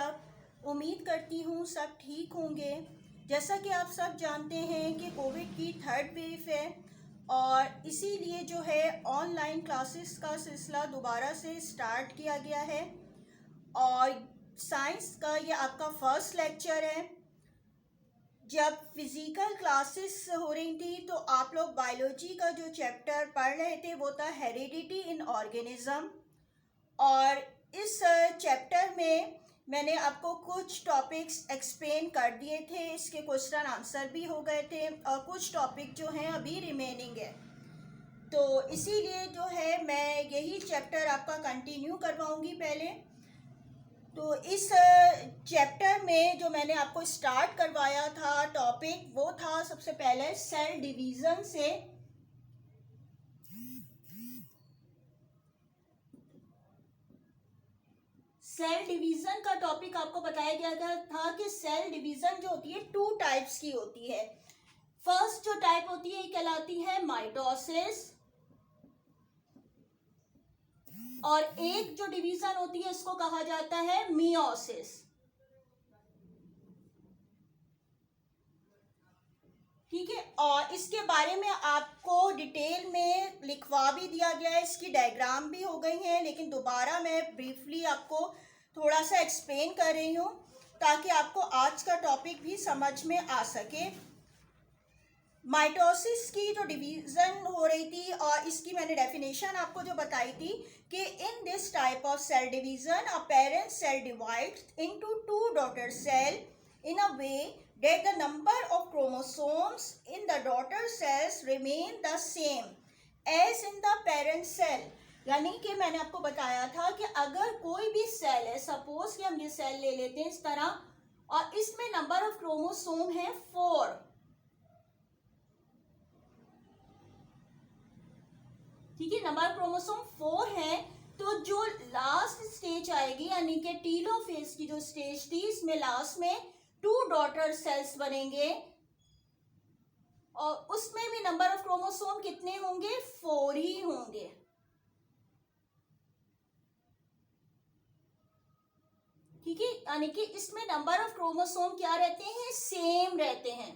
सब। उम्मीद करती हूँ सब ठीक होंगे। जैसा कि आप सब जानते हैं कि कोविड की थर्ड वेव है और इसीलिए जो है ऑनलाइन क्लासेस का सिलसिला दोबारा से स्टार्ट किया गया है और साइंस का ये आपका फर्स्ट लेक्चर है। जब फिज़िकल क्लासेस हो रही थी तो आप लोग बायोलॉजी का जो चैप्टर पढ़ रहे थे वो था हेरिडिटी इन ऑर्गेनिज्म और इस चैप्टर में मैंने आपको कुछ टॉपिक्स एक्सप्लेन कर दिए थे, इसके क्वेश्चन आंसर भी हो गए थे और कुछ टॉपिक जो हैं अभी रिमेनिंग है। तो इसीलिए जो है मैं यही चैप्टर आपका कंटिन्यू करवाऊंगी पहले। तो इस चैप्टर में जो मैंने आपको स्टार्ट करवाया था टॉपिक वो था सबसे पहले सेल डिवीज़न से। सेल डिवीज़न का टॉपिक आपको बताया गया था कि सेल डिवीज़न जो होती है टू टाइप्स की होती है। फर्स्ट जो टाइप होती है कहलाती है माइटोसिस और एक जो डिवीज़न होती है इसको कहा जाता है मियोसिस। ठीक है, और इसके बारे में आपको डिटेल में लिखवा भी दिया गया है, इसकी डायग्राम भी हो गई हैं, लेकिन दोबारा मैं ब्रीफली आपको थोड़ा सा एक्सप्लेन कर रही हूँ ताकि आपको आज का टॉपिक भी समझ में आ सके। माइटोसिस की जो डिवीज़न हो रही थी और इसकी मैंने डेफिनेशन आपको जो बताई थी कि in this type of cell division a parent cell divides into two daughter cell in a way that the number of chromosomes in the daughter cells remain the same as in the parent cell। यानी कि मैंने आपको बताया था कि अगर कोई भी सेल है, सपोज कि हम ये सेल ले लेते हैं इस तरह और इसमें नंबर ऑफ क्रोमोसोम है 4। ठीक है, नंबर ऑफ क्रोमोसोम 4 है तो जो लास्ट स्टेज आएगी यानी कि टीलोफेज की जो स्टेज थी इसमें लास्ट में 2 डॉटर सेल्स बनेंगे और उसमें भी नंबर ऑफ क्रोमोसोम कितने होंगे? 4 ही होंगे। ठीक है, यानी कि इसमें नंबर ऑफ क्रोमोसोम क्या रहते हैं? सेम रहते हैं।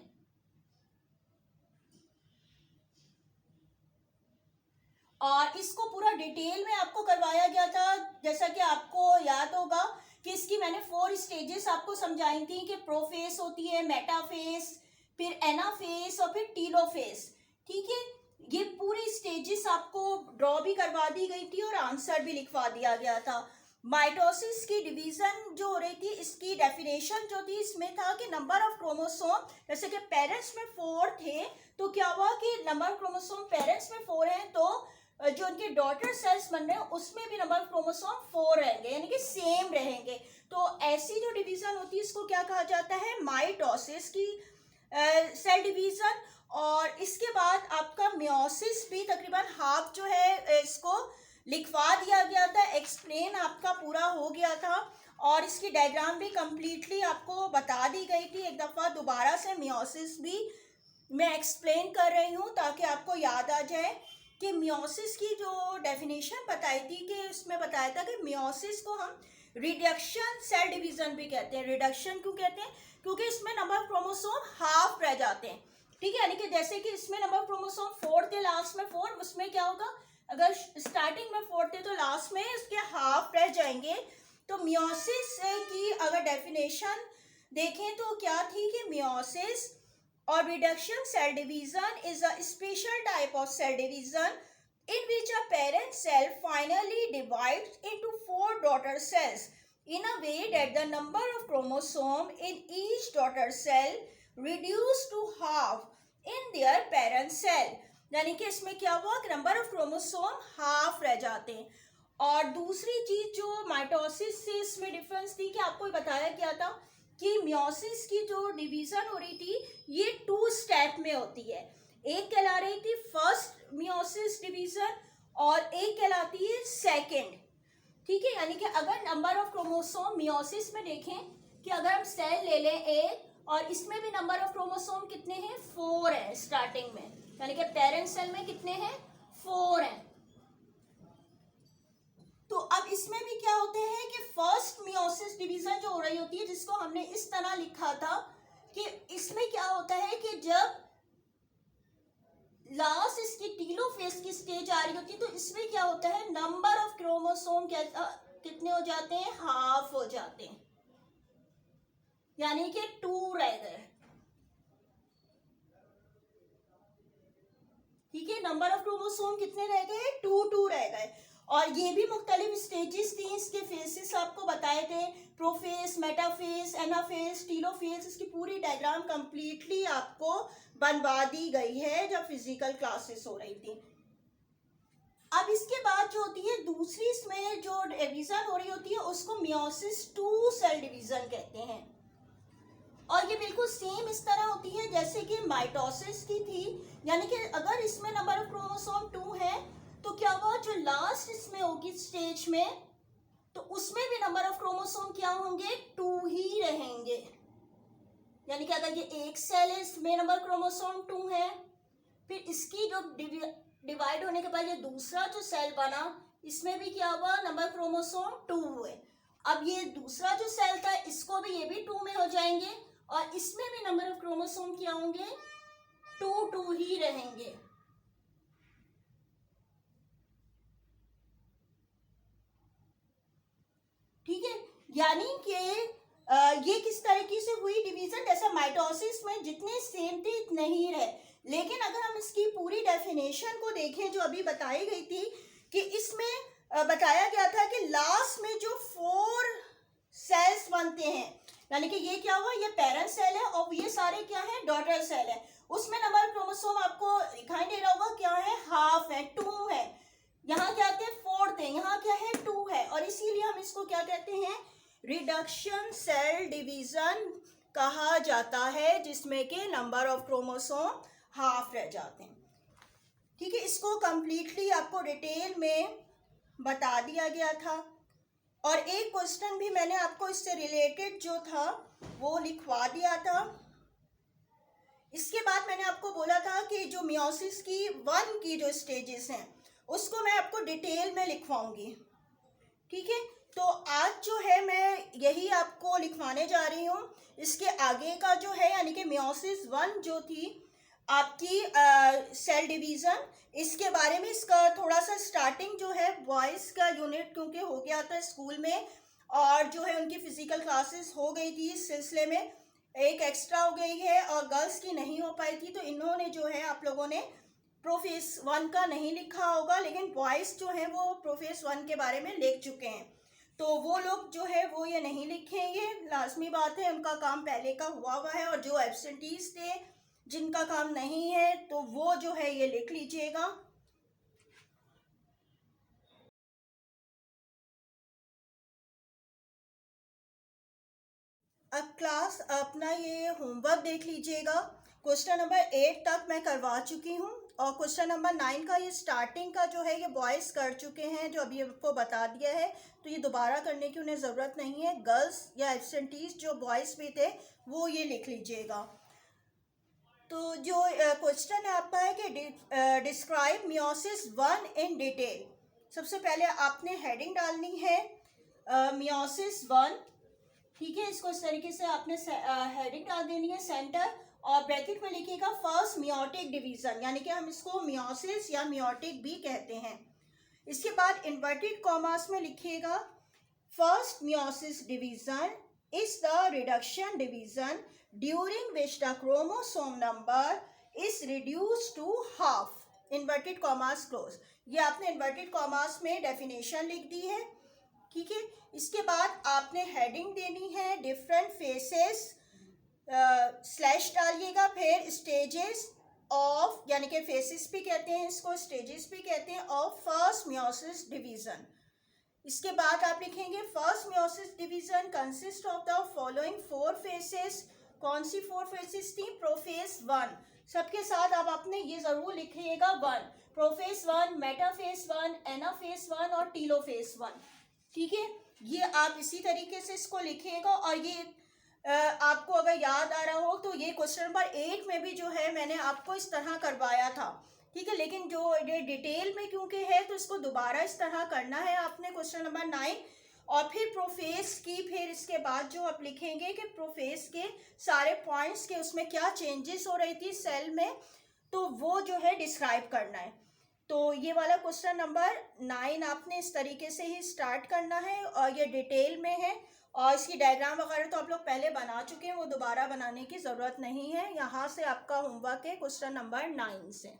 और इसको पूरा डिटेल में आपको करवाया गया था, जैसा कि आपको याद होगा कि इसकी मैंने 4 स्टेजेस आपको समझाई थी कि प्रोफेस होती है, मेटाफेस, फिर एनाफेस और फिर टीलोफेस। ठीक है, ये पूरी स्टेजेस आपको ड्रॉ भी करवा दी गई थी और आंसर भी लिखवा दिया गया था। माइटोसिस की डिवीजन जो हो रही थी इसकी डेफिनेशन जो थी इसमें था कि नंबर ऑफ क्रोमोसोम, जैसे कि पेरेंट्स में 4 थे तो क्या हुआ कि नंबर ऑफ क्रोमोसोम पेरेंट्स में 4 हैं तो जो उनके डॉटर सेल्स बन रहे हैं उसमें भी नंबर ऑफ क्रोमोसोम 4 रहेंगे यानी कि सेम रहेंगे। तो ऐसी जो डिवीजन होती है इसको क्या कहा जाता है? माइटोसिस की सेल डिवीजन। और इसके बाद आपका मियोसिस भी तकरीबन हाफ जो है इसको लिखवा दिया गया था, एक्सप्लेन आपका पूरा हो गया था और इसकी डायग्राम भी कंप्लीटली आपको बता दी गई थी। एक दफ़ा दोबारा से मियोसिस भी मैं एक्सप्लेन कर रही हूँ ताकि आपको याद आ जाए कि मियोसिस की जो डेफिनेशन बताई थी कि उसमें बताया था कि मियोसिस को हम रिडक्शन सेल डिवीज़न भी कहते हैं। रिडक्शन क्यों कहते हैं? क्योंकि इसमें नंबर ऑफ क्रोमोसोम हाफ रह जाते हैं। ठीक है, यानी कि जैसे कि इसमें नंबर ऑफ क्रोमोसोम 4 थे, लास्ट में 4, उसमें क्या होगा? अगर स्टार्टिंग में 4 थे तो लास्ट में उसके हाफ रह जाएंगे। तो मियोसिस की अगर डेफिनेशन देखें तो क्या थी कि meiosis or reduction cell division is a special type of cell division in which a parent cell finally divides into 4 daughter cells in a way that the number of chromosome in each daughter cell reduce to half in their parent cell। यानी कि इसमें क्या हुआ कि number of chromosome half रह जाते हैं। और दूसरी चीज जो माइटोसिस से इसमें डिफरेंस थी कि आपको बताया गया था कि मियोसिस की जो डिवीजन हो रही थी ये 2 स्टेप में होती है। एक कहला रही थी फर्स्ट मियोसिस डिवीजन और एक कहलाती है सेकंड। ठीक है, यानी कि अगर नंबर ऑफ क्रोमोसोम मियोसिस में देखें कि अगर हम सेल ले लें एक और इसमें भी नंबर ऑफ क्रोमोसोम कितने हैं? 4 है स्टार्टिंग में, यानी कि पेरेंट सेल में कितने हैं? 4 हैं। तो अब इसमें भी क्या होते हैं कि फर्स्ट मियोसिस डिवीजन जो हो रही होती है, जिसको हमने इस तरह लिखा था कि इसमें क्या होता है कि जब लास्ट इसकी टीलोफेज की स्टेज आ रही होती है, तो इसमें क्या होता है, नंबर ऑफ क्रोमोसोम कितने हो जाते हैं, हाफ हो जाते हैं, यानी कि 2 रह गए। ठीक है, नंबर ऑफ क्रोमोसोम कितने रह गए, 2 रह गए। और ये भी मुख्तलिफ स्टेजेस थी, इसके फेसेस आपको बताए थे, प्रोफेस, मेटाफेस, एनाफेस, टीलोफेस। इसकी पूरी डायग्राम कंप्लीटली आपको बनवा दी गई है जब फिजिकल क्लासेस हो रही थी। अब इसके बाद जो होती है दूसरी, इसमें जो डिवीजन हो रही होती है उसको मियोसिस 2 सेल डिवीजन कहते हैं। और ये बिल्कुल सेम इस तरह होती है जैसे कि माइटोसिस की थी, यानी कि अगर इसमें नंबर ऑफ क्रोमोसोम 2 है तो क्या हुआ, जो लास्ट इसमें होगी स्टेज में, तो उसमें भी नंबर ऑफ क्रोमोसोम क्या होंगे, 2 ही रहेंगे। यानी कि अगर ये एक सेल है, इसमें नंबर क्रोमोसोम 2 है, फिर इसकी जो डिवाइड होने के बाद ये दूसरा जो सेल बना, इसमें भी क्या हुआ, नंबर क्रोमोसोम 2 हुए। अब ये दूसरा जो सेल था, इसको भी, ये भी 2 में हो जाएंगे, और इसमें भी नंबर ऑफ क्रोमोसोम क्या होंगे, 2 ही रहेंगे। ठीक है, यानी कि ये किस तरीके से हुई डिवीजन, जैसे माइटोसिस में जितने सेम थे इतने ही रहे। लेकिन अगर हम इसकी पूरी डेफिनेशन को देखें जो अभी बताई गई थी, कि इसमें बताया गया था कि लास्ट में जो 4 सेल्स बनते हैं, यानी कि ये क्या हुआ, ये पेरेंट सेल है और ये सारे क्या है, डॉटर सेल है। उसमें नंबर क्रोमोसोम आपको दिखाई दे रहा होगा, क्या है, हाफ है, 2 है। यहाँ क्या कहते हैं, 4th है, यहाँ क्या है, 2 है। और इसीलिए हम इसको क्या कहते हैं, रिडक्शन सेल डिवीजन कहा जाता है, जिसमें के नंबर ऑफ क्रोमोसोम हाफ रह जाते हैं। ठीक है, इसको कंप्लीटली आपको डिटेल में बता दिया गया था। और एक क्वेश्चन भी मैंने आपको इससे रिलेटेड जो था वो लिखवा दिया था। इसके बाद मैंने आपको बोला था कि जो मियोसिस की 1 की जो स्टेजेस हैं उसको मैं आपको डिटेल में लिखवाऊंगी। ठीक है, तो आज जो है मैं यही आपको लिखवाने जा रही हूँ। इसके आगे का जो है, यानी कि मियोसिस 1 जो थी आपकी सेल डिवीज़न, इसके बारे में, इसका थोड़ा सा स्टार्टिंग जो है, बॉयज़ का यूनिट क्योंकि हो गया था स्कूल में, और जो है उनकी फ़िज़िकल क्लासेस हो गई थी, इस सिलसिले में एक एक्स्ट्रा हो गई है और गर्ल्स की नहीं हो पाई थी, तो इन्होंने जो है, आप लोगों ने प्रोफेस 1 का नहीं लिखा होगा, लेकिन बॉयज़ जो हैं वो प्रोफेस 1 के बारे में लिख चुके हैं। तो वो लोग जो है वो ये नहीं लिखेंगे, लाजमी बात है, उनका काम पहले का हुआ है। और जो एब्सेंटीज थे, जिनका काम नहीं है, तो वो जो है ये लिख लीजिएगा। अब क्लास अपना ये होमवर्क देख लीजिएगा। क्वेश्चन नंबर 8 तक मैं करवा चुकी हूँ, और क्वेश्चन नंबर 9 का ये स्टार्टिंग का जो है ये बॉयज़ कर चुके हैं, जो अभी आपको बता दिया है, तो ये दोबारा करने की उन्हें ज़रूरत नहीं है। गर्ल्स या एब्सेंटीज जो बॉयज़ भी थे वो ये लिख लीजिएगा। तो जो क्वेश्चन है आपका है कि डिस्क्राइब मियोसिस 1 इन डिटेल। सबसे पहले आपने हेडिंग डालनी है मियोसिस 1। ठीक है, इसको इस तरीके से आपने हेडिंग डाल देनी है, सेंटर, और ब्रैकेट में लिखिएगा फर्स्ट मियोटिक डिवीजन, यानी कि हम इसको मियोसिस या मियोटिक भी कहते हैं। इसके बाद इन्वर्टेड कॉमास में लिखिएगा first meiosis division is the reduction division during which the chromosome number is reduce to half, inverted commas close. ये आपने इन्वर्टेड कॉमास में डेफिनेशन लिख दी है। ठीक है, इसके बाद आपने हेडिंग देनी है डिफरेंट फेसेस, स्लैश डालिएगा, फिर स्टेजेस ऑफ, यानी कि फेसेस भी कहते हैं इसको, स्टेजेस भी कहते हैं, ऑफ फर्स्ट मियोसिस डिवीजन। इसके बाद आप लिखेंगे first meiosis division consist of the following 4 faces. कौन सी 4 फेसेस थी, प्रोफेस 1, सबके साथ अब आपने ये जरूर लिखिएगा 1, प्रोफेस 1, मेटाफेस 1, एनाफेस 1 और टीलोफेस 1। ठीक है, ये आप इसी तरीके से इसको लिखिएगा। और ये आपको अगर याद आ रहा हो तो ये क्वेश्चन नंबर 8 में भी जो है मैंने आपको इस तरह करवाया था ठीक है, लेकिन जो ये डिटेल में क्योंकि है तो इसको दोबारा इस तरह करना है आपने क्वेश्चन नंबर 9। और फिर प्रोफेस की, फिर इसके बाद जो आप लिखेंगे कि प्रोफेस के सारे पॉइंट्स के उसमें क्या चेंजेस हो रही थी सेल में, तो वो जो है डिस्क्राइब करना है। तो ये वाला क्वेश्चन नंबर 9 आपने इस तरीके से ही स्टार्ट करना है, और ये डिटेल में है, और इसकी डायग्राम वगैरह तो आप लोग पहले बना चुके हैं, वो दोबारा बनाने की ज़रूरत नहीं है। यहाँ से आपका होमवर्क है क्वेश्चन नंबर 9 से।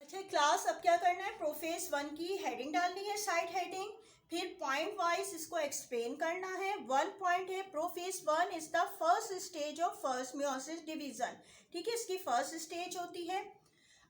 अच्छा क्लास, अब क्या करना है, प्रोफेस 1 की हेडिंग डालनी है, साइड हेडिंग, फिर पॉइंट वाइज इसको एक्सप्लेन करना है। 1 पॉइंट है, prophase 1 is the first stage of first meiosis division. ठीक है, इसकी फर्स्ट स्टेज होती है।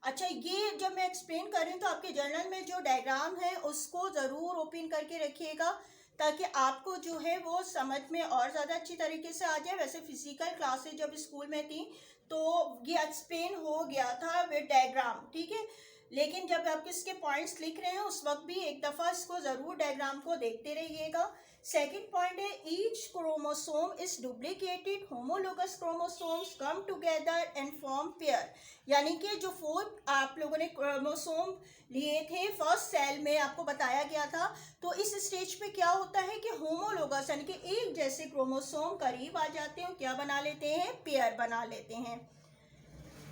अच्छा, ये जब मैं एक्सप्लेन कर रही हूँ तो आपके जर्नल में जो डायग्राम है उसको ज़रूर ओपन करके रखिएगा, ताकि आपको जो है वो समझ में और ज़्यादा अच्छी तरीके से आ जाए। वैसे फिजिकल क्लासेज जब स्कूल में थी तो ये एक्सप्लेन हो गया था विद डायग्राम, ठीक है, लेकिन जब आप इसके पॉइंट्स लिख रहे हैं उस वक्त भी एक दफ़ा इसको ज़रूर डायग्राम को देखते रहिएगा। सेकेंड पॉइंट है, each chromosome is duplicated, homologous chromosomes come together and form pair. यानी कि जो 4 आप लोगों ने क्रोमोसोम लिए थे फर्स्ट सेल में, आपको बताया गया था, तो इस स्टेज पे क्या होता है कि होमोलोगस यानी कि एक जैसे क्रोमोसोम करीब आ जाते हैं, क्या बना लेते हैं, पेयर बना लेते हैं।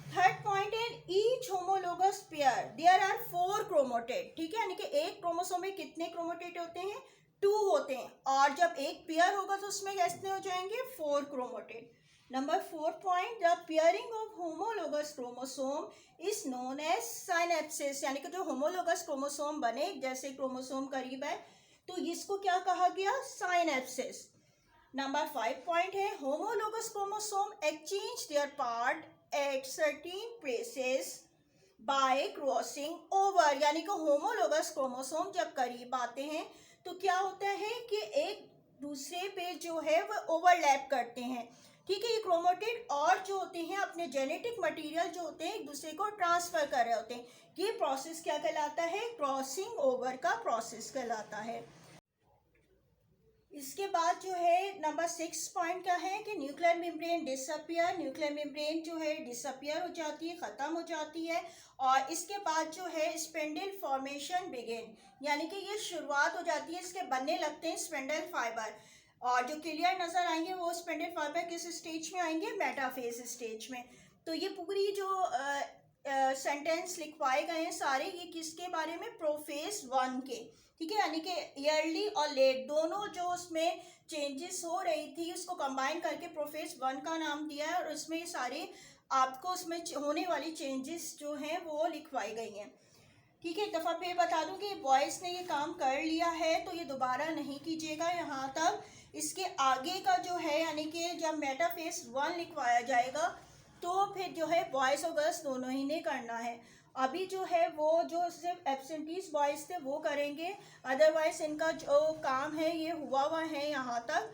थर्ड पॉइंट है, each homologous pair there are 4 chromatid. ठीक है, यानी कि एक क्रोमोसोम में कितने क्रोमोटेड होते हैं, 2 होते हैं, और जब एक पेयर होगा तो उसमें कितने हो जाएंगे, 4 chromatid. Number 4 point, the pairing of homologous chromosome is known as synapsis. यानी कि जो होमोलोगस क्रोमोसोम बने, जैसे क्रोमोसोम करीब है, तो इसको क्या कहा गया, साइनेप्सिस। नंबर 5 पॉइंट है, homologous chromosome exchange there part at certain places bye crossing over. यानी कि होमोलोगस क्रोमोसोम जब करीब आते हैं तो क्या होता है कि एक दूसरे पे जो है वो ओवरलैप करते हैं। ठीक है, ये क्रोमोटिड और जो होते हैं अपने जेनेटिक मटेरियल जो होते हैं एक दूसरे को ट्रांसफर कर रहे होते हैं। ये प्रोसेस क्या कहलाता है, क्रॉसिंग ओवर का प्रोसेस कहलाता है। इसके बाद जो है नंबर 6 पॉइंट का है कि nuclear membrane disappear. Nuclear membrane जो है डिसअपियर हो जाती है, ख़त्म हो जाती है, और इसके बाद जो है स्पेंडल फॉर्मेशन बिगिन। यानी कि ये शुरुआत हो जाती है, इसके बनने लगते हैं स्पेंडल फाइबर, और जो क्लियर नज़र आएंगे वो स्पेंडल फाइबर किस स्टेज में आएंगे, मेटाफेज स्टेज में। तो ये पूरी जो सेंटेंस लिखवाए गए हैं सारे, ये किसके बारे में, प्रोफेस 1 के। ठीक है, यानी कि ईयरली और लेट दोनों जो उसमें चेंजेस हो रही थी उसको कंबाइन करके प्रोफेस 1 का नाम दिया है, और उसमें सारे आपको उसमें होने वाली चेंजेस जो हैं वो लिखवाई गई हैं। ठीक है, एक दफ़ा फिर बता दूं कि बॉयज़ ने ये काम कर लिया है तो ये दोबारा नहीं कीजिएगा यहाँ तक। इसके आगे का जो है यानी कि जब मेटाफेज 1 लिखवाया जाएगा तो फिर जो है बॉयज़ और गर्ल्स दोनों ही ने करना है। अभी जो है वो जो सिर्फ एब्सेंटीज बॉयज़ थे वो करेंगे, अदरवाइज इनका जो काम है ये हुआ है यहाँ तक,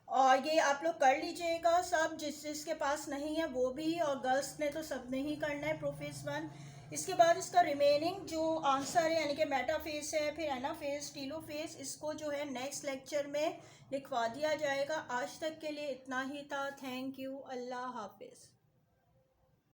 और ये आप लोग कर लीजिएगा सब, जिसके पास नहीं है वो भी, और गर्ल्स ने तो सब ने ही करना है प्रोफेस 1। इसके बाद इसका रिमेनिंग जो आंसर है यानी कि मेटाफेज है, फिर एनाफेज, टीलोफेज, इसको जो है नेक्स्ट लेक्चर में लिखवा दिया जाएगा। आज तक के लिए इतना ही था। थैंक यू, अल्लाह हाफिज़।